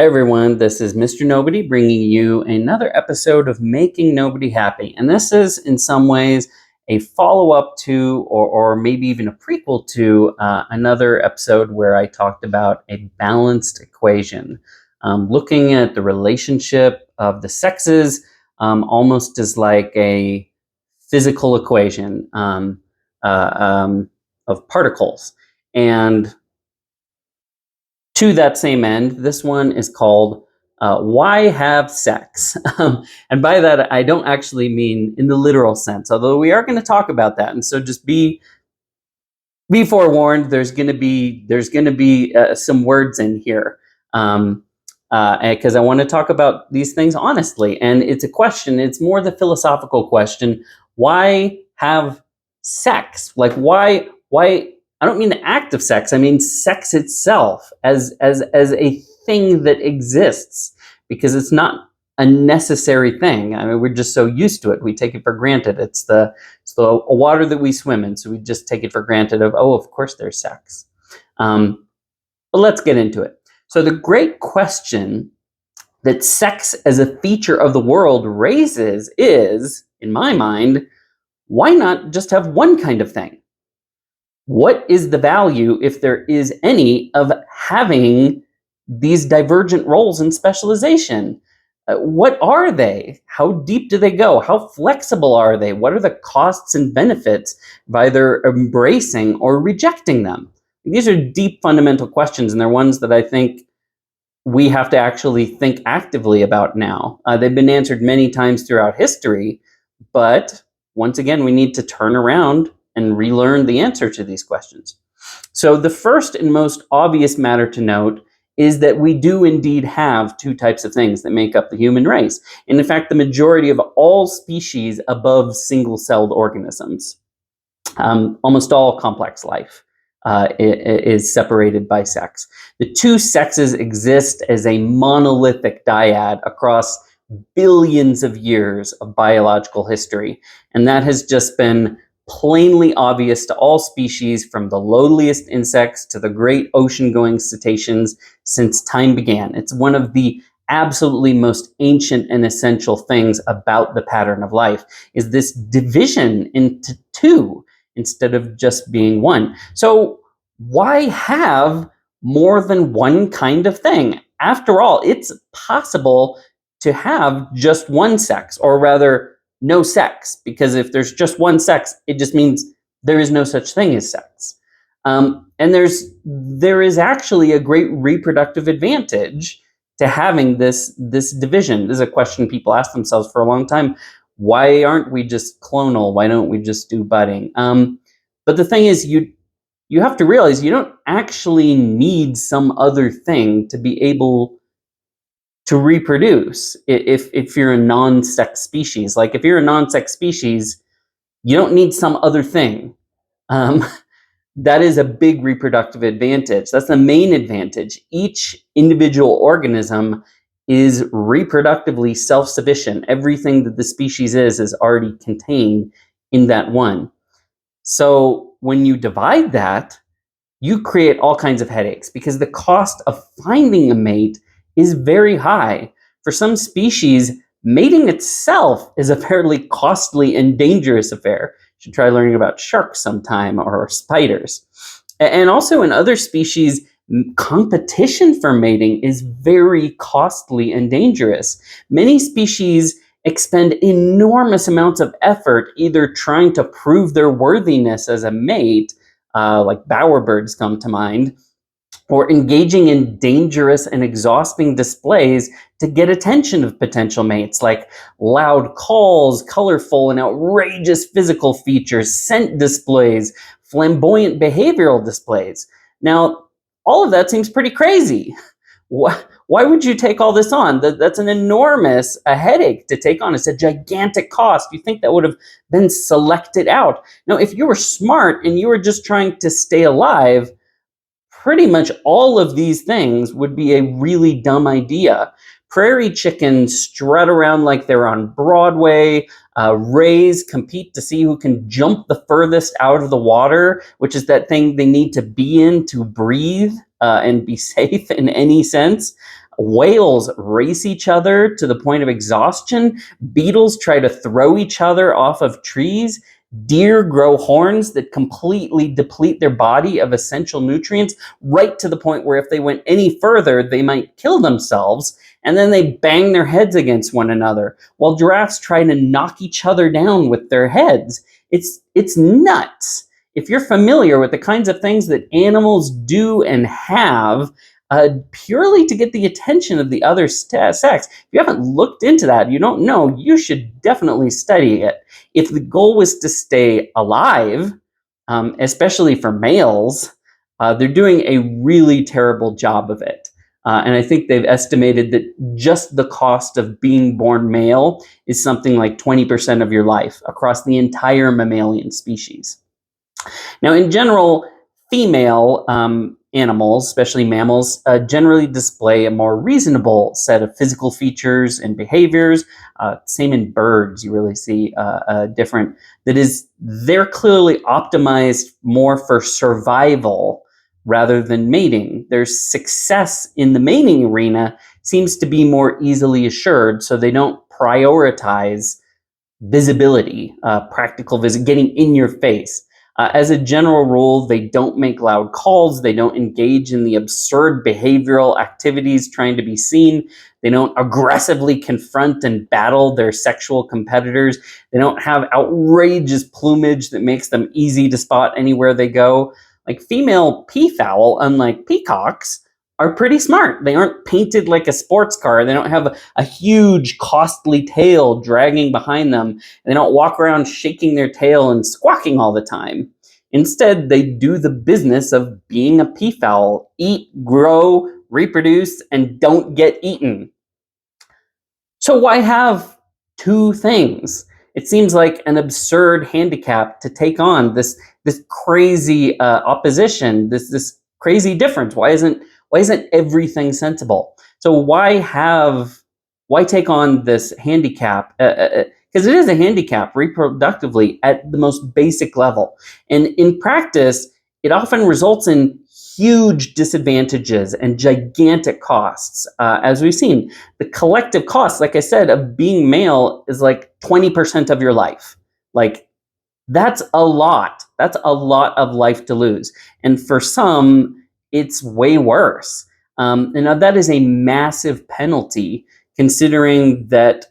Hi, everyone. This is Mr. Nobody bringing you another episode of Making Nobody Happy. And this is, in some ways, a follow up to, or maybe even a prequel to, another episode where I talked about a balanced equation, looking at the relationship of the sexes almost as like a physical equation of particles. And to that same end, this one is called Why Have Sex? And by that, I don't actually mean in the literal sense, although we are going to talk about that. And so just be forewarned, there's going to be some words in here because I want to talk about these things honestly. And it's a question, it's more the philosophical question. Why have sex? Like why I don't mean the act of sex. I mean sex itself as a thing that exists, because it's not a necessary thing. I mean, we're just so used to it. We take it for granted. It's the water that we swim in, so we just take it for granted of course there's sex. But let's get into it. So the great question that sex as a feature of the world raises is, in my mind, why not just have one kind of thing? What is the value, if there is any, of having these divergent roles and specialization? What are they? How deep do they go? How flexible are they? What are the costs and benefits of either embracing or rejecting them? These are deep fundamental questions, and they're ones that I think we have to actually think actively about now. They've been answered many times throughout history, but once again, we need to turn around and relearn the answer to these questions. So the first and most obvious matter to note is that we do indeed have two types of things that make up the human race. And in fact, the majority of all species above single-celled organisms, almost all complex life, is separated by sex. The two sexes exist as a monolithic dyad across billions of years of biological history. And that has just been plainly obvious to all species, from the lowliest insects to the great ocean-going cetaceans, since time began. It's one of the absolutely most ancient and essential things about the pattern of life, is this division into two instead of just being one. So why have more than one kind of thing? After all, it's possible to have just one sex, or rather no sex, because if there's just one sex, it just means there is no such thing as sex. And there is actually a great reproductive advantage to having this division. This is a question people ask themselves for a long time. Why aren't we just clonal? Why don't we just do budding? But the thing is, you have to realize you don't actually need some other thing to be able to reproduce if you're a non-sex species. Like if you're a non-sex species, you don't need some other thing. That is a big reproductive advantage. That's the main advantage. Each individual organism is reproductively self-sufficient. Everything that the species is already contained in that one. So when you divide that, you create all kinds of headaches, because the cost of finding a mate is very high. For some species, mating itself is a fairly costly and dangerous affair. You should try learning about sharks sometime, or spiders. And also in other species, competition for mating is very costly and dangerous. Many species expend enormous amounts of effort either trying to prove their worthiness as a mate, like bowerbirds come to mind, or engaging in dangerous and exhausting displays to get attention of potential mates, like loud calls, colorful and outrageous physical features, scent displays, flamboyant behavioral displays. Now, all of that seems pretty crazy. Why would you take all this on? That's an enormous headache to take on. It's a gigantic cost. You think that would have been selected out. Now, if you were smart and you were just trying to stay alive, pretty much all of these things would be a really dumb idea. Prairie chickens strut around like they're on Broadway. Rays compete to see who can jump the furthest out of the water, which is that thing they need to be in to breathe and be safe in any sense. Whales race each other to the point of exhaustion. Beetles try to throw each other off of trees. Deer grow horns that completely deplete their body of essential nutrients, right to the point where if they went any further, they might kill themselves. And then they bang their heads against one another, while giraffes try to knock each other down with their heads. It's nuts. If you're familiar with the kinds of things that animals do and have, purely to get the attention of the other sex, if you haven't looked into that, you don't know, you should definitely study it. If the goal was to stay alive, especially for males, they're doing a really terrible job of it. And I think they've estimated that just the cost of being born male is something like 20% of your life across the entire mammalian species. Now, in general, female animals, especially mammals, generally display a more reasonable set of physical features and behaviors. Same in birds, you really see different. That is, they're clearly optimized more for survival rather than mating. Their success in the mating arena seems to be more easily assured, so they don't prioritize visibility, practical getting in your face. As a general rule, they don't make loud calls. They don't engage in the absurd behavioral activities trying to be seen. They don't aggressively confront and battle their sexual competitors. They don't have outrageous plumage that makes them easy to spot anywhere they go. Like female peafowl, unlike peacocks, are pretty smart. They aren't painted like a sports car. They don't have a huge, costly tail dragging behind them. They don't walk around shaking their tail and squawking all the time. Instead, they do the business of being a peafowl: eat, grow, reproduce, and don't get eaten. So why have two things? It seems like an absurd handicap to take on this crazy opposition, this crazy difference. Why isn't everything sensible? So why take on this handicap? Because it is a handicap reproductively at the most basic level, and in practice, it often results in huge disadvantages and gigantic costs, as we've seen. The collective cost, like I said, of being male is like 20% of your life. Like, that's a lot. That's a lot of life to lose. And for some, it's way worse. And now that is a massive penalty, considering that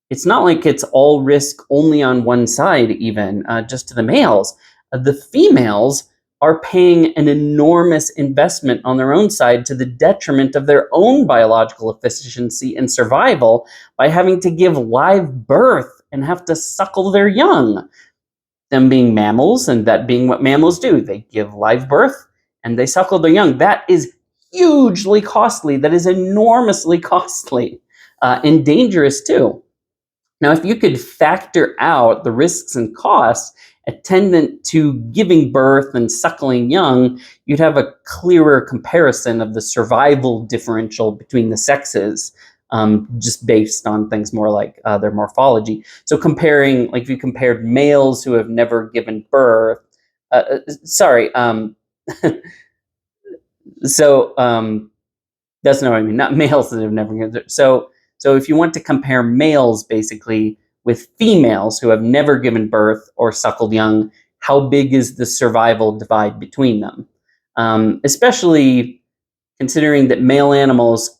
it's not like it's all risk only on one side, even just to the males. The females are paying an enormous investment on their own side to the detriment of their own biological efficiency and survival by having to give live birth and have to suckle their young. Them being mammals, and that being what mammals do, they give live birth and they suckle their young. That is hugely costly. That is enormously costly and dangerous too. Now, if you could factor out the risks and costs attendant to giving birth and suckling young, you'd have a clearer comparison of the survival differential between the sexes, just based on things more like their morphology. So comparing, like if you compared males who have never given birth, sorry, so that's not what I mean, not males that have never given birth. So if you want to compare males basically with females who have never given birth or suckled young, how big is the survival divide between them? Especially considering that male animals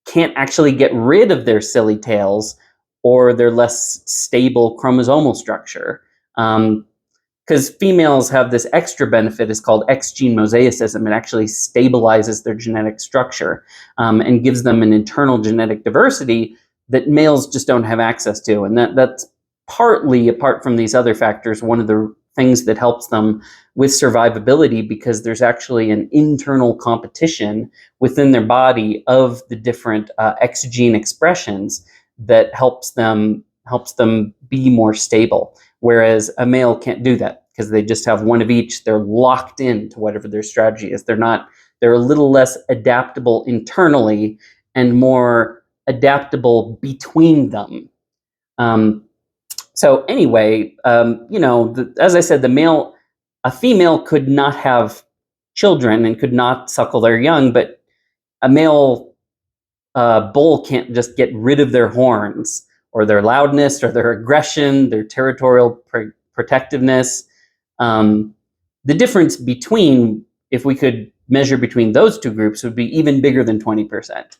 can't actually get rid of their silly tails or their less stable chromosomal structure. Because females have this extra benefit, it's called X gene mosaicism. It actually stabilizes their genetic structure and gives them an internal genetic diversity that males just don't have access to. And that's partly, apart from these other factors, one of the things that helps them with survivability, because there's actually an internal competition within their body of the different X gene expressions that helps them be more stable. Whereas a male can't do that because they just have one of each. They're locked into whatever their strategy is. They're a little less adaptable internally and more adaptable between them. So anyway, as I said, a female could not have children and could not suckle their young, but a male a bull can't just get rid of their horns or their loudness or their aggression, their territorial protectiveness. Um, the difference between, if we could measure between those two groups, would be even bigger than 20%.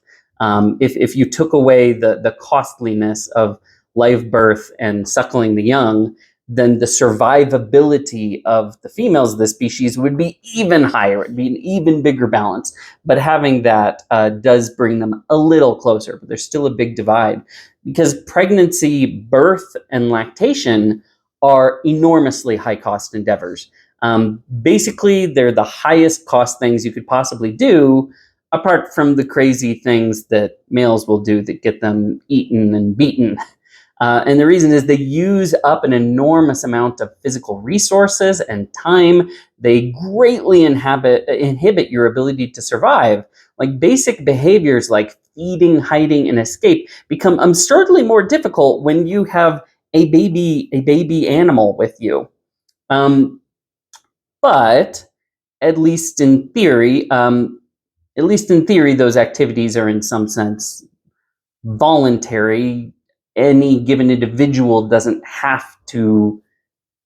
If you took away the costliness of live birth and suckling the young, then the survivability of the females of the species would be even higher. It'd be an even bigger balance. But having that does bring them a little closer, but there's still a big divide because pregnancy, birth, and lactation are enormously high cost endeavors. Basically, they're the highest cost things you could possibly do, apart from the crazy things that males will do that get them eaten and beaten. And the reason is they use up an enormous amount of physical resources and time. They greatly inhibit your ability to survive. Like basic behaviors like feeding, hiding, and escape become absurdly more difficult when you have a baby animal with you. But at least in theory, those activities are in some sense voluntary. Any given individual doesn't have to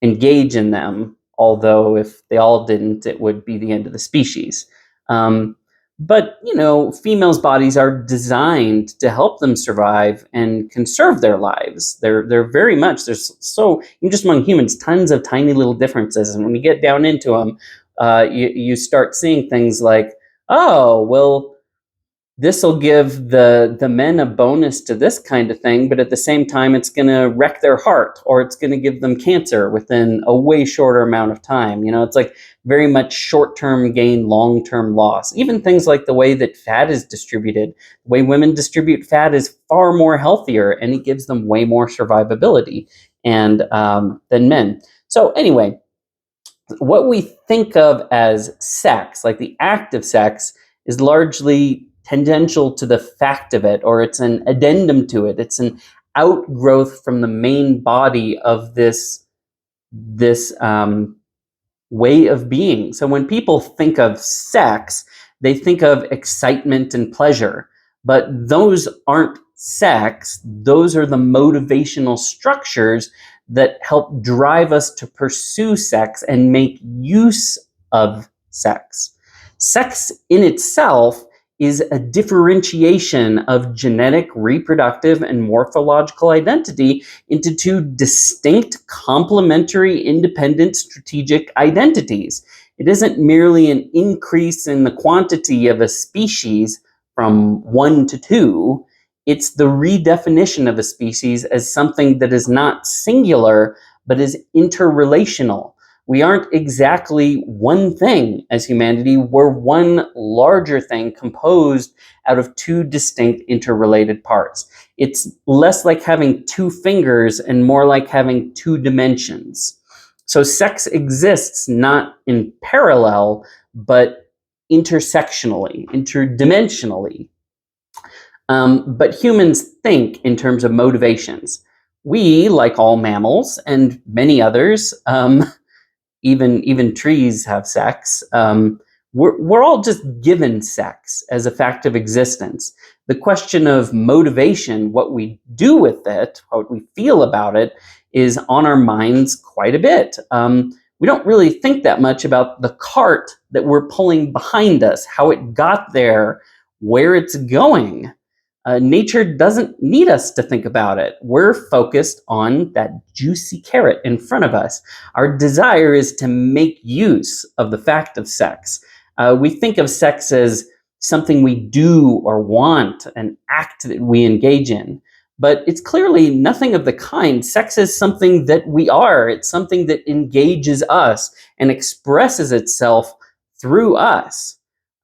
engage in them, although if they all didn't, it would be the end of the species. But, females' bodies are designed to help them survive and conserve their lives. They're very much, just among humans, tons of tiny little differences. And when you get down into them, you start seeing things like, oh, well, this will give the men a bonus to this kind of thing, but at the same time, it's going to wreck their heart, or it's going to give them cancer within a way shorter amount of time. It's like very much short-term gain, long-term loss. Even things like the way that fat is distributed, the way women distribute fat is far more healthier, and it gives them way more survivability than men. So anyway, what we think of as sex, like the act of sex, is largely tangential to the fact of it, or it's an addendum to it. It's an outgrowth from the main body of this way of being. So when people think of sex, they think of excitement and pleasure, but those aren't sex. Those are the motivational structures that help drive us to pursue sex and make use of sex. Sex in itself is a differentiation of genetic, reproductive, and morphological identity into two distinct, complementary, independent strategic identities. It isn't merely an increase in the quantity of a species from 1 to 2. It's the redefinition of a species as something that is not singular, but is interrelational. We aren't exactly one thing as humanity. We're one larger thing composed out of two distinct interrelated parts. It's less like having two fingers and more like having two dimensions. So sex exists not in parallel, but intersectionally, interdimensionally. But humans think in terms of motivations. We, like all mammals and many others, even trees have sex. We're all just given sex as a fact of existence. The question of motivation, what we do with it, what we feel about it, is on our minds quite a bit. We don't really think that much about the cart that we're pulling behind us, how it got there, where it's going. Nature doesn't need us to think about it. We're focused on that juicy carrot in front of us. Our desire is to make use of the fact of sex. We think of sex as something we do or want, an act that we engage in. But it's clearly nothing of the kind. Sex is something that we are. It's something that engages us and expresses itself through us.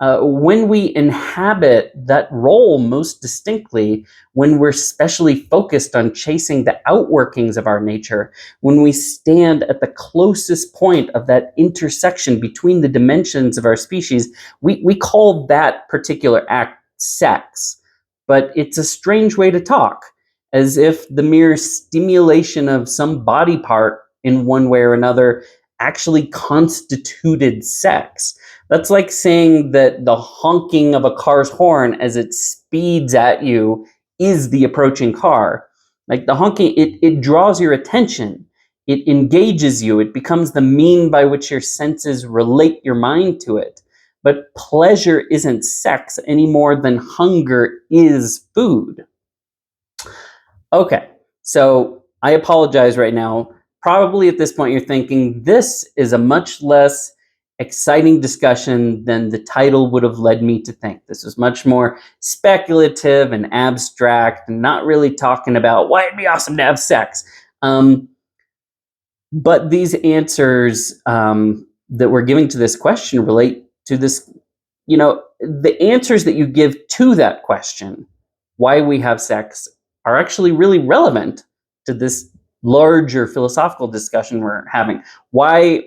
When we inhabit that role most distinctly, when we're specially focused on chasing the outworkings of our nature, when we stand at the closest point of that intersection between the dimensions of our species, we call that particular act sex. But it's a strange way to talk, as if the mere stimulation of some body part in one way or another actually constituted sex. That's like saying that the honking of a car's horn as it speeds at you is the approaching car. Like the honking, it draws your attention, it engages you, it becomes the mean by which your senses relate your mind to it. But pleasure isn't sex any more than hunger is food. Okay, so I apologize right now. Probably at this point you're thinking this is a much less exciting discussion than the title would have led me to think. This is much more speculative and abstract and not really talking about why it'd be awesome to have sex. But these answers that we're giving to this question relate to this, the answers that you give to that question, why we have sex, are actually really relevant to this larger philosophical discussion we're having. Why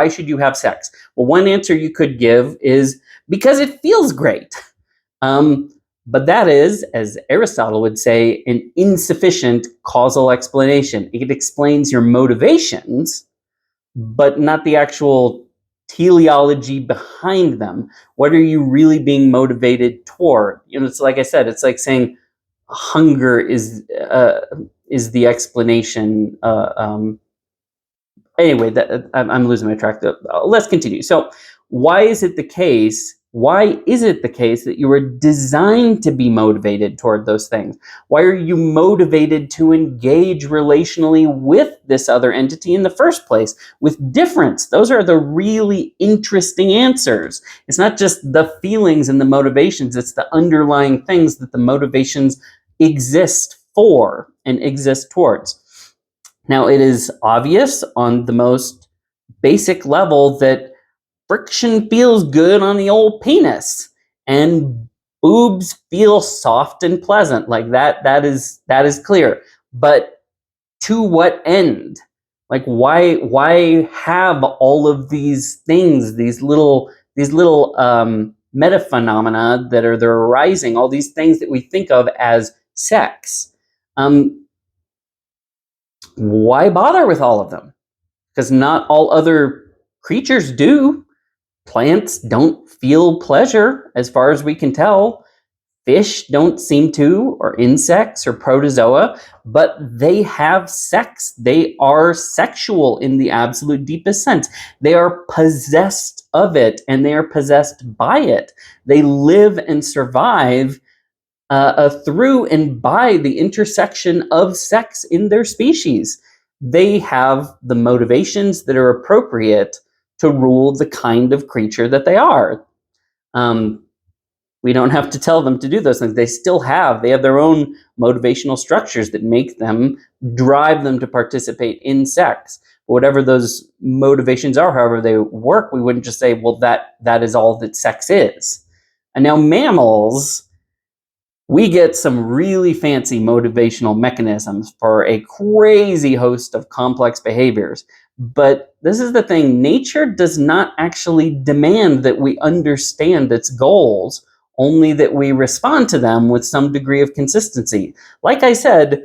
should you have sex? Well, one answer you could give is because it feels great. But that is, as Aristotle would say, an insufficient causal explanation. It explains your motivations, but not the actual teleology behind them. What are you really being motivated toward? It's like I said, it's like saying hunger is the explanation. Anyway, I'm losing my track. Let's continue. So, why is it the case that you are designed to be motivated toward those things? Why are you motivated to engage relationally with this other entity in the first place? With difference? Those are the really interesting answers. It's not just the feelings and the motivations, it's the underlying things that the motivations exist for and exist towards. Now, it is obvious on the most basic level that friction feels good on the old penis, and boobs feel soft and pleasant. Like that is clear. But to what end? Like why have all of these things, these little metaphenomena they're arising, all these things that we think of as sex? Why bother with all of them? Because not all other creatures do. Plants don't feel pleasure, as far as we can tell. Fish don't seem to, or insects or protozoa, but they have sex. They are sexual in the absolute deepest sense. They are possessed of it, and they are possessed by it. They live and survive through and by the intersection of sex in their species. They have the motivations that are appropriate to rule the kind of creature that they are. We don't have to tell them to do those things. They have their own motivational structures that make them, drive them to participate in sex. Whatever those motivations are, however they work, we wouldn't just say, well, that is all that sex is. And now mammals, we get some really fancy motivational mechanisms for a crazy host of complex behaviors. But this is the thing, nature does not actually demand that we understand its goals, only that we respond to them with some degree of consistency. Like I said,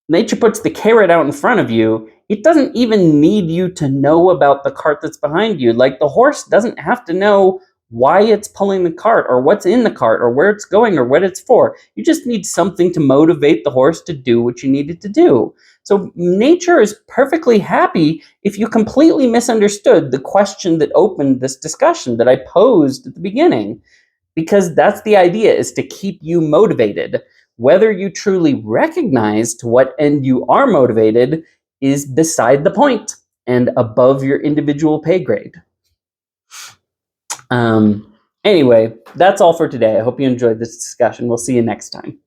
nature puts the carrot out in front of you. It doesn't even need you to know about the cart that's behind you. Like the horse doesn't have to know why it's pulling the cart or what's in the cart or where it's going or what it's for. You just need something to motivate the horse to do what you need it to do. So nature is perfectly happy if you completely misunderstood the question that opened this discussion that I posed at the beginning, because that's the idea, is to keep you motivated. Whether you truly recognize to what end you are motivated is beside the point and above your individual pay grade. Anyway, that's all for today. I hope you enjoyed this discussion. We'll see you next time.